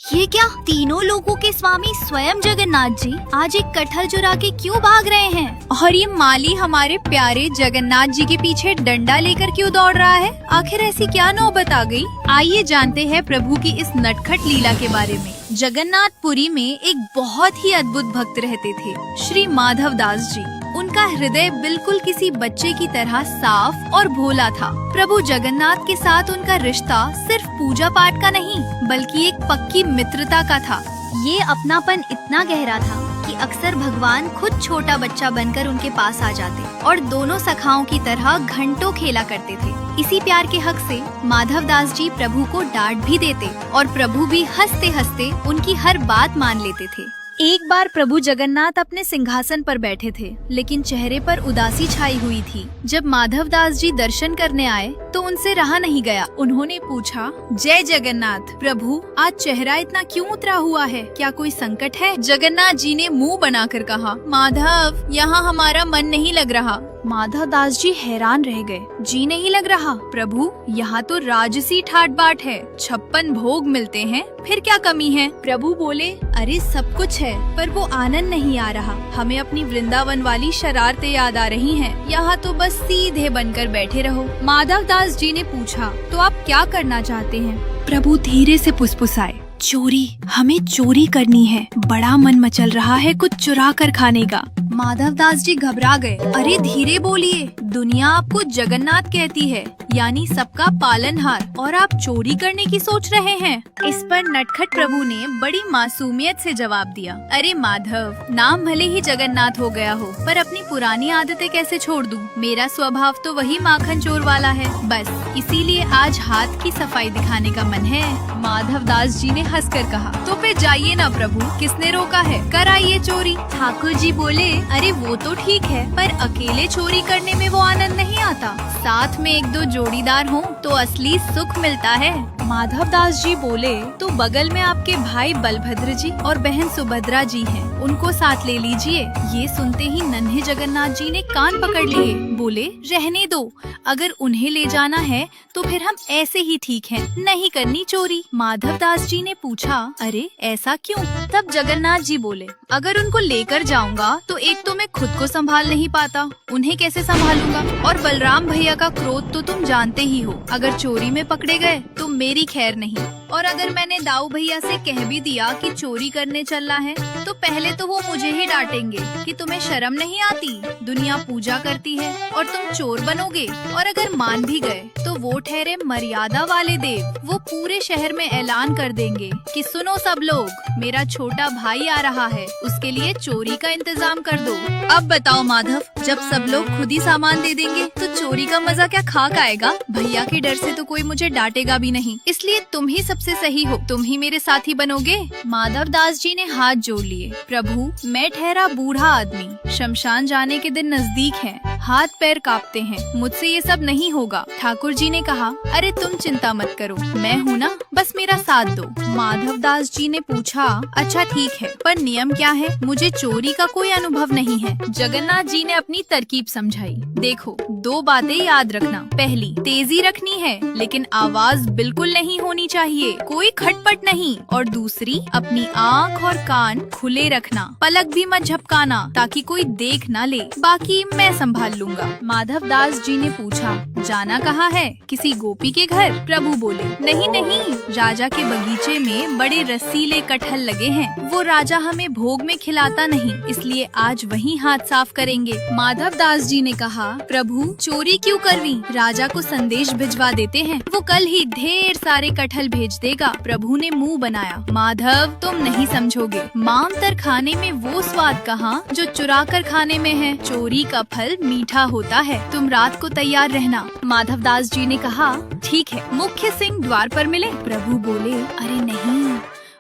ये क्या, तीनों लोगों के स्वामी स्वयं जगन्नाथ जी आज एक कटहल चुरा के क्यों भाग रहे हैं? और ये माली हमारे प्यारे जगन्नाथ जी के पीछे डंडा लेकर क्यों दौड़ रहा है? आखिर ऐसी क्या नौबत आ गई? आइए जानते हैं प्रभु की इस नटखट लीला के बारे में। जगन्नाथपुरी में एक बहुत ही अद्भुत भक्त रहते थे, श्री माधव दास जी। उनका हृदय बिल्कुल किसी बच्चे की तरह साफ और भोला था। प्रभु जगन्नाथ के साथ उनका रिश्ता सिर्फ पूजा पाठ का नहीं, बल्कि एक पक्की मित्रता का था। ये अपनापन इतना गहरा था कि अक्सर भगवान खुद छोटा बच्चा बनकर उनके पास आ जाते और दोनों सखाओं की तरह घंटों खेला करते थे। इसी प्यार के हक से माधव दास जी प्रभु को डांट भी देते और प्रभु भी हंसते हंसते उनकी हर बात मान लेते थे। एक बार प्रभु जगन्नाथ अपने सिंहासन पर बैठे थे, लेकिन चेहरे पर उदासी छाई हुई थी। जब माधव दास जी दर्शन करने आए तो उनसे रहा नहीं गया। उन्होंने पूछा, जय जगन्नाथ प्रभु, आज चेहरा इतना क्यों उतरा हुआ है? क्या कोई संकट है? जगन्नाथ जी ने मुंह बनाकर कहा, माधव, यहाँ हमारा मन नहीं लग रहा। माधव दास जी हैरान रह गए। जी नहीं लग रहा? प्रभु, यहाँ तो राजसी ठाट बाट है, 56 भोग मिलते हैं, फिर क्या कमी है? प्रभु बोले, अरे सब कुछ है, पर वो आनंद नहीं आ रहा। हमें अपनी वृंदावन वाली शरारतें याद आ रही हैं। यहाँ तो बस सीधे बनकर बैठे रहो। माधव दास जी ने पूछा, तो आप क्या करना चाहते हैं? प्रभु धीरे से फुसफुसाए, चोरी, हमें चोरी करनी है। बड़ा मन मचल रहा है कुछ चुरा कर खाने का। माधव दास जी घबरा गए। अरे धीरे बोलिए, दुनिया आपको जगन्नाथ कहती है, यानी सबका पालनहार, और आप चोरी करने की सोच रहे हैं। इस पर नटखट प्रभु ने बड़ी मासूमियत से जवाब दिया, अरे माधव, नाम भले ही जगन्नाथ हो गया हो, पर अपनी पुरानी आदतें कैसे छोड़ दूं? मेरा स्वभाव तो वही माखन चोर वाला है, बस इसीलिए आज हाथ की सफाई दिखाने का मन है। माधव दास जी ने हंसकर कहा, तो फिर जाइए ना प्रभु, किसने रोका है, कराइए चोरी। ठाकुर जी बोले, अरे वो तो ठीक है, पर अकेले चोरी करने में वो आनंद नहीं आता। साथ में एक दो जोड़ीदार हों तो असली सुख मिलता है। माधव दास जी बोले, तो बगल में आपके भाई बलभद्र जी और बहन सुभद्रा जी हैं, उनको साथ ले लीजिए। ये सुनते ही नन्हे जगन्नाथ जी ने कान पकड़ लिए। बोले, रहने दो, अगर उन्हें ले जाना है तो फिर हम ऐसे ही ठीक हैं, नहीं करनी चोरी। माधव दास जी ने पूछा, अरे ऐसा क्यों? तब जगन्नाथ जी बोले, अगर उनको लेकर जाऊंगा तो एक तो मैं खुद को संभाल नहीं पाता, उन्हें कैसे संभालूंगा? और बलराम भैया का क्रोध तो तुम जानते ही हो, अगर चोरी में पकड़े गए तो मेरी खैर नहीं। और अगर मैंने दाऊ भैया से कह भी दिया कि चोरी करने चलना है, तो पहले तो वो मुझे ही डांटेंगे कि तुम्हें शर्म नहीं आती, दुनिया पूजा करती है और तुम चोर बनोगे। और अगर मान भी गए तो वो ठहरे मर्यादा वाले देव, वो पूरे शहर में ऐलान कर देंगे कि सुनो सब लोग, मेरा छोटा भाई आ रहा है, उसके लिए चोरी का इंतजाम कर दो। अब बताओ माधव, जब सब लोग खुद ही सामान दे देंगे तो चोरी का मजा क्या खाक आएगा? भैया के डर से तो कोई मुझे डांटेगा भी नहीं, इसलिए तुम ही सबसे सही हो, तुम ही मेरे साथी बनोगे। माधव दास जी ने हाथ जोड़ लिए, प्रभु, मैं ठहरा बूढ़ा आदमी, शमशान जाने के दिन नजदीक है, हाथ पैर कांपते हैं, मुझसे ये सब नहीं होगा। ठाकुर जी ने कहा, अरे तुम चिंता मत करो, मैं हूँ ना, बस मेरा साथ दो। माधव दास जी ने पूछा, अच्छा ठीक है, पर नियम क्या है? मुझे चोरी का कोई अनुभव नहीं है। जगन्नाथ जी ने अपनी तरकीब समझाई, देखो, दो बातें याद रखना। पहली, तेजी रखनी है, लेकिन आवाज बिल्कुल नहीं होनी चाहिए, कोई खटपट नहीं। और दूसरी, अपनी आँख और कान खुले रखना, पलक भी मत झपकाना, ताकि कोई देख ना ले, बाकी मैं संभाल लूंगा। माधव दास जी ने पूछा, जाना कहाँ है? किसी गोपी के घर? प्रभु बोले, नहीं नहीं, राजा के बगीचे में बड़े रसीले कटहल लगे हैं, वो राजा हमें भोग में खिलाता नहीं, इसलिए आज वहीं हाथ साफ करेंगे। माधव दास जी ने कहा, प्रभु, चोरी क्यों करवी? राजा को संदेश भिजवा देते हैं, वो कल ही ढेर सारे कटहल भेज देगा। प्रभु ने मुंह बनाया, माधव, तुम नहीं समझोगे, मांतर खाने में वो स्वाद कहाँ जो चुरा कर खाने में है। चोरी का फल मीठा होता है, तुम रात को तैयार रहना। माधव दास जी ने कहा, ठीक है, मुख्य सिंह द्वार पर मिले। प्रभु बोले, अरे नहीं,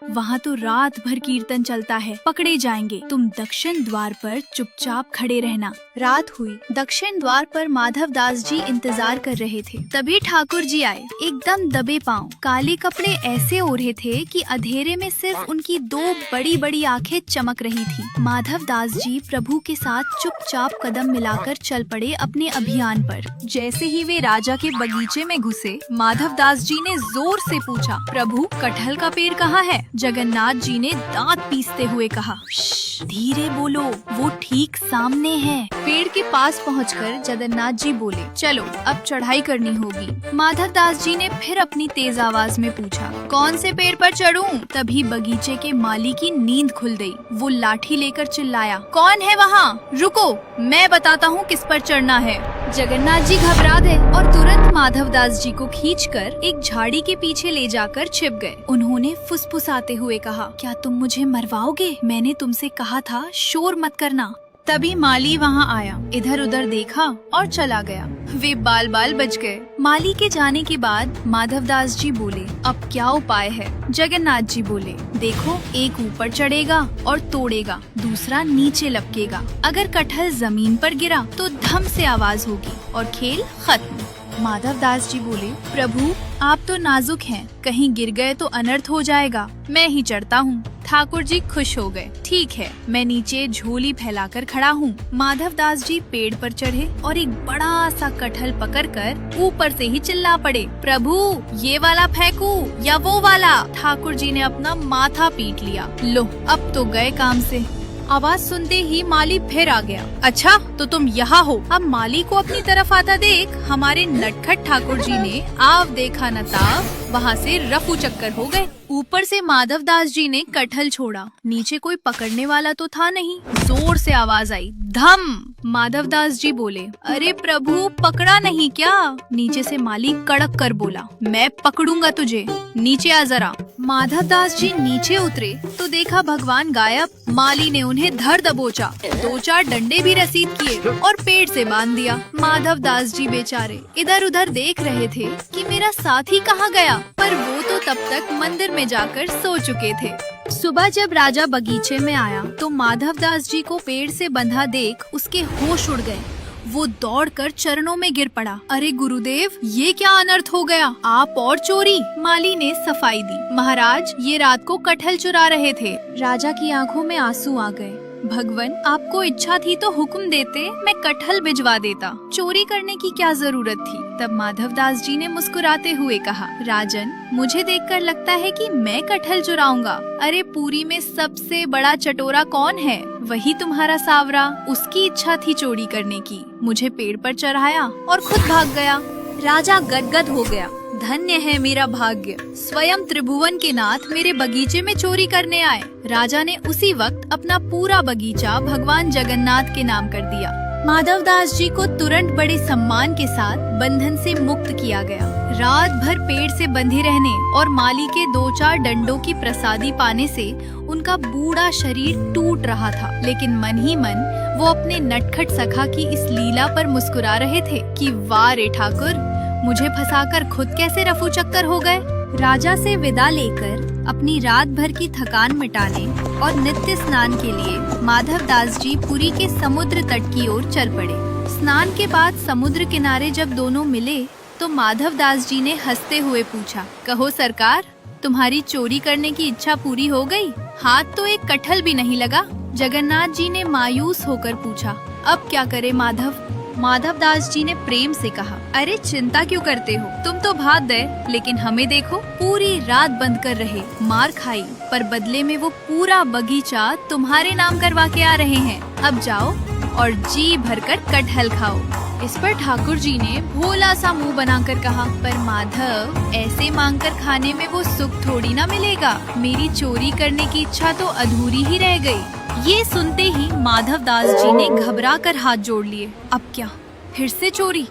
वहाँ तो रात भर कीर्तन चलता है, पकड़े जाएंगे, तुम दक्षिण द्वार पर चुपचाप खड़े रहना। रात हुई, दक्षिण द्वार पर माधव दास जी इंतजार कर रहे थे। तभी ठाकुर जी आए, एकदम दबे पांव, काले कपड़े ऐसे ओढ़े थे कि अंधेरे में सिर्फ उनकी दो बड़ी बड़ी आंखें चमक रही थी। माधव दास जी प्रभु के साथ चुपचाप कदम मिलाकर चल पड़े अपने अभियान पर। जैसे ही वे राजा के बगीचे में घुसे, माधव दास जी ने जोर से पूछा, प्रभु, कटहल का पेड़ कहाँ है? जगन्नाथ जी ने दांत पीसते हुए कहा, "श्श, धीरे बोलो, वो ठीक सामने है। पेड़ के पास पहुंचकर जगन्नाथ जी बोले, चलो अब चढ़ाई करनी होगी। माधव दास जी ने फिर अपनी तेज आवाज में पूछा, कौन से पेड़ पर चढ़ूं? तभी बगीचे के माली की नींद खुल गई। वो लाठी लेकर चिल्लाया, कौन है वहाँ? रुको, मैं बताता हूँ किस पर चढ़ना है। जगन्नाथ जी घबरा गए और तुरंत माधव दास जी को खींचकर एक झाड़ी के पीछे ले जाकर छिप गए। उन्होंने फुसफुसाते हुए कहा, क्या तुम मुझे मरवाओगे? मैंने तुमसे कहा था शोर मत करना। तभी माली वहाँ आया, इधर उधर देखा और चला गया। वे बाल बाल बच गए। माली के जाने के बाद माधव दास जी बोले, अब क्या उपाय है? जगन्नाथ जी बोले, देखो, एक ऊपर चढ़ेगा और तोड़ेगा, दूसरा नीचे लपकेगा। अगर कटहल जमीन पर गिरा तो धम से आवाज होगी और खेल खत्म। माधव दास जी बोले, प्रभु आप तो नाजुक हैं, कहीं गिर गए तो अनर्थ हो जाएगा, मैं ही चढ़ता हूँ। ठाकुर जी खुश हो गए। ठीक है, मैं नीचे झोली फैलाकर खड़ा हूँ। माधव दास जी पेड़ पर चढ़े और एक बड़ा सा कटहल पकड़कर ऊपर से ही चिल्ला पड़े, प्रभु ये वाला फेंकू या वो वाला? ठाकुर जी ने अपना माथा पीट लिया। लो, अब तो गए काम से। आवाज सुनते ही माली फिर आ गया। अच्छा, तो तुम यहाँ हो? अब माली को अपनी तरफ आता देख हमारे नटखट ठाकुर जी ने आव देखा न ताव वहाँ से रफू चक्कर हो गए। ऊपर से माधव दास जी ने कटहल छोड़ा, नीचे कोई पकड़ने वाला तो था नहीं। जोर से आवाज आई, धम। माधव दास जी बोले, अरे प्रभु पकड़ा नहीं क्या? नीचे से माली कड़क कर बोला, मैं पकड़ूंगा तुझे, नीचे आ जरा। माधव दास जी नीचे उतरे तो देखा भगवान गायब। माली ने उन्हें धर दबोचा, 2-4 डंडे भी रसीद किए और पेड़ से बांध दिया। माधव दास जी बेचारे इधर उधर देख रहे थे कि मेरा साथी कहाँ गया, पर वो तो तब तक मंदिर में जाकर सो चुके थे। सुबह जब राजा बगीचे में आया तो माधव दास जी को पेड़ से बंधा देख उसके होश उड़ गए। वो दौड़कर चरणों में गिर पड़ा। अरे गुरुदेव, ये क्या अनर्थ हो गया? आप और चोरी? माली ने सफाई दी, महाराज ये रात को कटहल चुरा रहे थे। राजा की आंखों में आंसू आ गए। भगवान, आपको इच्छा थी तो हुक्म देते, मैं कटहल भिजवा देता, चोरी करने की क्या जरूरत थी? तब माधव दास जी ने मुस्कुराते हुए कहा, राजन मुझे देखकर लगता है कि मैं कटहल चुराऊंगा। अरे पुरी में सबसे बड़ा चटोरा कौन है? वही तुम्हारा सावरा। उसकी इच्छा थी चोरी करने की, मुझे पेड़ पर चढ़ाया और खुद भाग गया। राजा गदगद हो गया। धन्य है मेरा भाग्य, स्वयं त्रिभुवन के नाथ मेरे बगीचे में चोरी करने आए। राजा ने उसी वक्त अपना पूरा बगीचा भगवान जगन्नाथ के नाम कर दिया। माधव दास जी को तुरंत बड़े सम्मान के साथ बंधन से मुक्त किया गया। रात भर पेड़ से बंधे रहने और माली के 2-4 डंडों की प्रसादी पाने से उनका बूढ़ा शरीर टूट रहा था, लेकिन मन ही मन वो अपने नटखट सखा की इस लीला पर मुस्कुरा रहे थे कि वाह रे ठाकुर, मुझे फंसाकर खुद कैसे रफू चक्कर हो गए। राजा से विदा लेकर अपनी रात भर की थकान मिटाने और नित्य स्नान के लिए माधव दास जी पुरी के समुद्र तट की ओर चल पड़े। स्नान के बाद समुद्र किनारे जब दोनों मिले तो माधव दास जी ने हंसते हुए पूछा, कहो सरकार, तुम्हारी चोरी करने की इच्छा पूरी हो गई? हाथ तो एक कटहल भी नहीं लगा। जगन्नाथ जी ने मायूस होकर पूछा, अब क्या करे माधव? माधव दास जी ने प्रेम से कहा, अरे चिंता क्यों करते हो, तुम तो भाग गए, लेकिन हमें देखो, पूरी रात बंद कर रहे, मार खाई, पर बदले में वो पूरा बगीचा तुम्हारे नाम करवा के आ रहे हैं। अब जाओ और जी भरकर कटहल खाओ। इस पर ठाकुर जी ने भोला सा मुंह बनाकर कहा, पर माधव, ऐसे मांगकर खाने में वो सुख थोड़ी ना मिलेगा। मेरी चोरी करने की इच्छा तो अधूरी ही रह गई। ये सुनते ही माधव दास जी ने घबराकर हाथ जोड़ लिए। अब क्या, फिर से चोरी?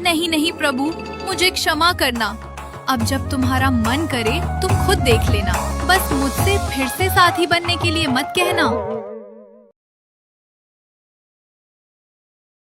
नहीं नहीं प्रभु, मुझे क्षमा करना। अब जब तुम्हारा मन करे तुम खुद देख लेना, बस मुझसे फिर से साथी बनने के लिए मत कहना।